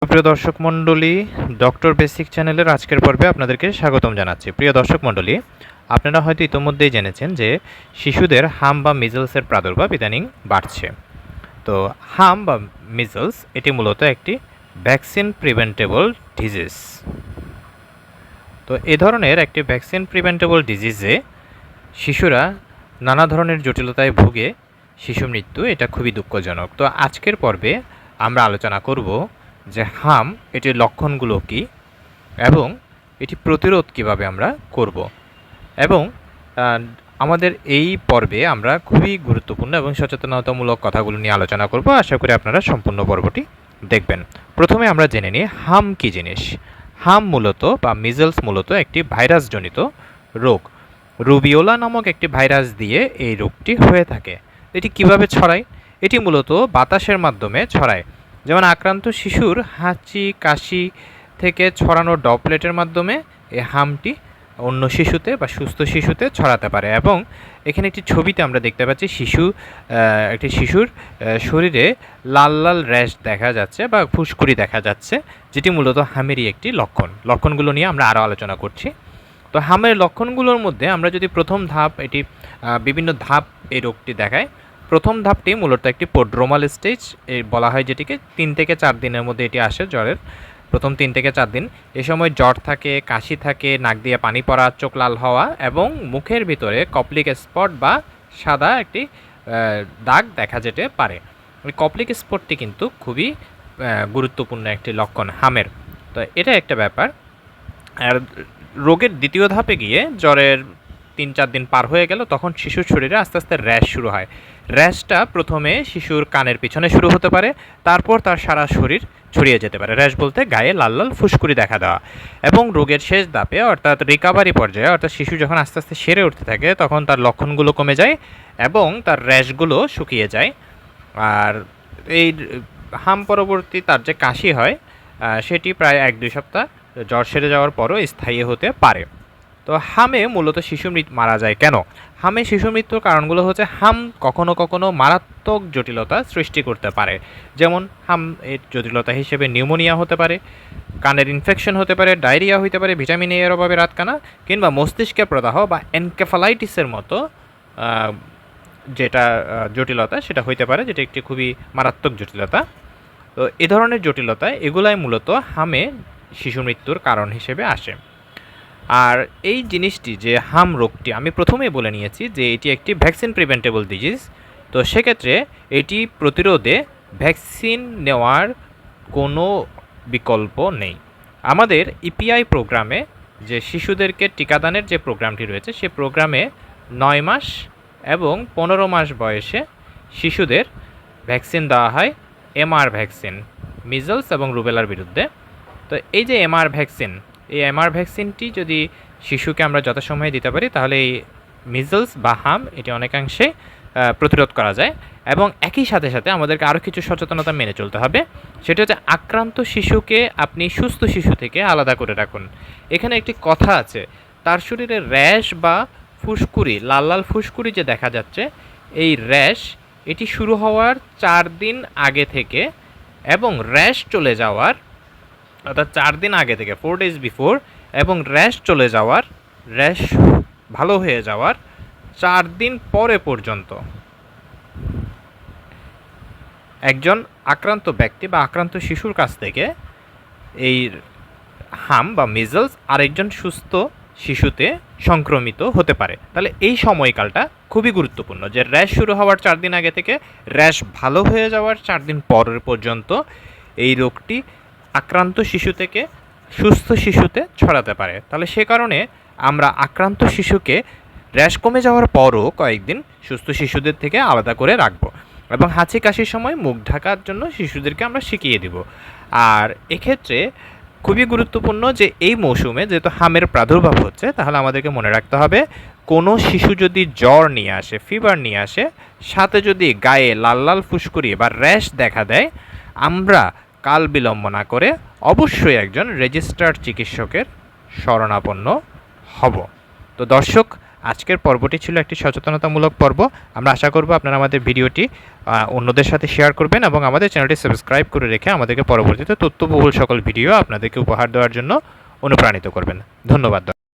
প্রিয় দর্শক মণ্ডলী, ডক্টর বেসিক চ্যানেলের আজকের পর্বে আপনাদেরকে স্বাগতম জানাচ্ছি। প্রিয় দর্শক মণ্ডলী, আপনারা হয়তো ইতোমধ্যেই জেনেছেন যে শিশুদের হাম বা মিজলসের প্রাদুর্ভাব ইদানিং বাড়ছে। তো হাম বা মিজলস এটি মূলত একটি ভ্যাকসিন প্রিভেন্টেবল ডিজিজ। তো এ ধরনের একটি ভ্যাকসিন প্রিভেন্টেবল ডিজিজে শিশুরা নানা ধরনের জটিলতায় ভুগে শিশু মৃত্যু এটা খুবই দুঃখজনক। তো আজকের পর্বে আমরা আলোচনা করব যে হাম এটির লক্ষণগুলো কী এবং এটি প্রতিরোধ কিভাবে আমরা করব। এবং আমাদের এই পর্বে আমরা খুবই গুরুত্বপূর্ণ এবং সচেতনতামূলক কথাগুলো নিয়ে আলোচনা করব। আশা করি আপনারা সম্পূর্ণ পর্বটি দেখবেন। প্রথমে আমরা জেনে নিই হাম কী জিনিস। হাম মূলত বা মিজলস মূলত একটি ভাইরাসজনিত রোগ। রুবিওলা নামক একটি ভাইরাস দিয়ে এই রোগটি হয়ে থাকে। এটি কিভাবে ছড়ায়? এটি মূলত বাতাসের মাধ্যমে ছড়ায়। যেমন আক্রান্ত শিশুর হাঁচি কাশি থেকে ছড়ানো ড্রপলেটের মাধ্যমে এই হামটি অন্য শিশুতে বা সুস্থ শিশুতে ছড়াতে পারে। এবং এখানে একটি ছবিতে আমরা দেখতে পাচ্ছি একটি শিশুর শরীরে লাল লাল র্যাশ দেখা যাচ্ছে বা ফুসকুড়ি দেখা যাচ্ছে, যেটি মূলত হামেরই একটি লক্ষণগুলো নিয়ে আমরা আরও আলোচনা করছি। তো হামের লক্ষণগুলোর মধ্যে আমরা যদি প্রথম ধাপ, এটি বিভিন্ন ধাপ এই রোগটি দেখায়। প্রথম ধাপটি মূলত একটি পোড্রোমাল স্টেজ বলা হয়, যেটিকে 3 থেকে 4 দিনের মধ্যে এটি আসে। জ্বরের প্রথম 3 থেকে 4 দিন এ সময় জ্বর থাকে, কাশি থাকে, নাক দিয়ে পানি পড়া, চোখ লাল হওয়া এবং মুখের ভিতরে কপ্লিক স্পট বা সাদা একটি দাগ দেখা যেতে পারে। ওই কপ্লিক স্পটটি কিন্তু খুবই গুরুত্বপূর্ণ একটি লক্ষণ হামের। তো এটা একটা ব্যাপার। আর রোগের দ্বিতীয় ধাপে গিয়ে জ্বরের 3-4 দিন পার হয়ে গেল, তখন শিশুর শরীরে আস্তে আস্তে র্যাশ শুরু হয়। র্যাশটা প্রথমে শিশুর কানের পিছনে শুরু হতে পারে, তারপর তার সারা শরীর ছড়িয়ে যেতে পারে। র্যাশ বলতে গায়ে লাল লাল ফুসকুড়ি দেখা দেওয়া। এবং রোগের শেষ ধাপে অর্থাৎ রিকাভারি পর্যায়ে, অর্থাৎ শিশু যখন আস্তে আস্তে সেরে উঠতে থাকে, তখন তার লক্ষণগুলো কমে যায় এবং তার র্যাশগুলো শুকিয়ে যায়। আর এই হাম পরবর্তী তার যে কাশি হয় সেটি প্রায় 1-2 সপ্তাহ জ্বর সেরে যাওয়ার পরও স্থায়ী হতে পারে। তো হামে মূলত শিশু মারা যায় কেন? হামে শিশু মৃত্যুর কারণগুলো হচ্ছে হাম কখনো কখনো মারাত্মক জটিলতা সৃষ্টি করতে পারে। যেমন হাম এর জটিলতা হিসেবে নিউমোনিয়া হতে পারে, কানের ইনফেকশন হতে পারে, ডায়রিয়া হতে পারে, ভিটামিন এ এর অভাবে রাতকানা, কিংবা মস্তিষ্কে প্রদাহ বা এনকেফালাইটিসের মতো যেটা জটিলতা সেটা হইতে পারে, যেটা একটি খুবই মারাত্মক জটিলতা। তো এ ধরনের জটিলতা এগুলাই মূলত হামে শিশু মৃত্যুর কারণ হিসেবে আসে। আর এই জিনিসটি যে হাম রোগটি আমি প্রথমেই বলে নিয়েছি যে এটি একটি ভ্যাকসিন প্রিভেন্টেবল ডিজিজ। তো সেক্ষেত্রে এটি প্রতিরোধে ভ্যাকসিন নেওয়ার কোনো বিকল্প নেই। আমাদের ইপিআই প্রোগ্রামে যে শিশুদেরকে টিকাদানের যে প্রোগ্রামটি রয়েছে, সে প্রোগ্রামে 9 মাস এবং 15 মাস বয়সে শিশুদের ভ্যাকসিন দেওয়া হয় এমআর ভ্যাকসিন, মিজলস এবং রুবেলার বিরুদ্ধে। তো এই যে এমআর ভ্যাকসিন, এই এমআর ভ্যাকসিনটি যদি শিশুকে আমরা যথাসময়ে দিতে পারি, তাহলে এই মিজলস বা হাম এটি অনেকাংশে প্রতিরোধ করা যায়। এবং একই সাথে সাথে আমাদেরকে আরও কিছু সচেতনতা মেনে চলতে হবে। সেটা হচ্ছে আক্রান্ত শিশুকে আপনি সুস্থ শিশু থেকে আলাদা করে রাখুন। এখানে একটি কথা আছে, তার শরীরে র্যাশ বা ফুসকুড়ি, লাল লাল ফুসকুড়ি যে দেখা যাচ্ছে, এই র্যাশ এটি শুরু হওয়ার 4 দিন আগে থেকে এবং র্যাশ চলে যাওয়ার, অর্থাৎ 4 দিন আগে থেকে 4 days বিফোর, এবং র্যাশ চলে যাওয়ার, র্যাশ ভালো হয়ে যাওয়ার 4 দিন পরে পর্যন্ত একজন আক্রান্ত ব্যক্তি বা আক্রান্ত শিশুর কাছ থেকে এই হাম বা মিজলস আরেকজন সুস্থ শিশুতে সংক্রমিত হতে পারে। তাহলে এই সময়কালটা খুবই গুরুত্বপূর্ণ, যে র্যাশ শুরু হওয়ার 4 দিন আগে থেকে র্যাশ ভালো হয়ে যাওয়ার 4 দিন পর পর্যন্ত এই রোগটি আক্রান্ত শিশু থেকে সুস্থ শিশুতে ছড়াতে পারে। তাহলে সে কারণে আমরা আক্রান্ত শিশুকে র্যাশ কমে যাওয়ার পরও কয়েকদিন সুস্থ শিশুদের থেকে আলাদা করে রাখব এবং হাঁচি কাশির সময় মুখ ঢাকার জন্য শিশুদেরকে আমরা শিখিয়ে দিব। আর এক্ষেত্রে খুবই গুরুত্বপূর্ণ যে এই মৌসুমে যেহেতু হামের প্রাদুর্ভাব হচ্ছে, তাহলে আমাদেরকে মনে রাখতে হবে, কোনো শিশু যদি জ্বর নিয়ে আসে, ফিভার নিয়ে আসে, সাথে যদি গায়ে লাল লাল ফুসকুড়ি বা র্যাশ দেখা দেয়, আমরা কাল বিলম্ব না করে অবশ্যই একজন রেজিস্টার্ড চিকিৎসকের শরণাপন্ন হব। তো দর্শক, আজকের পর্বটি ছিল একটি সচেতনতামূলক পর্ব। আমরা আশা করব আপনারা আমাদের ভিডিওটি অন্যদের সাথে শেয়ার করবেন এবং আমাদের চ্যানেলটি সাবস্ক্রাইব করে রেখে আমাদেরকে পরবর্তীতে তথ্যবহুল সকল ভিডিও আপনাদেরকে উপহার দেওয়ার জন্য অনুপ্রাণিত করবেন। ধন্যবাদ।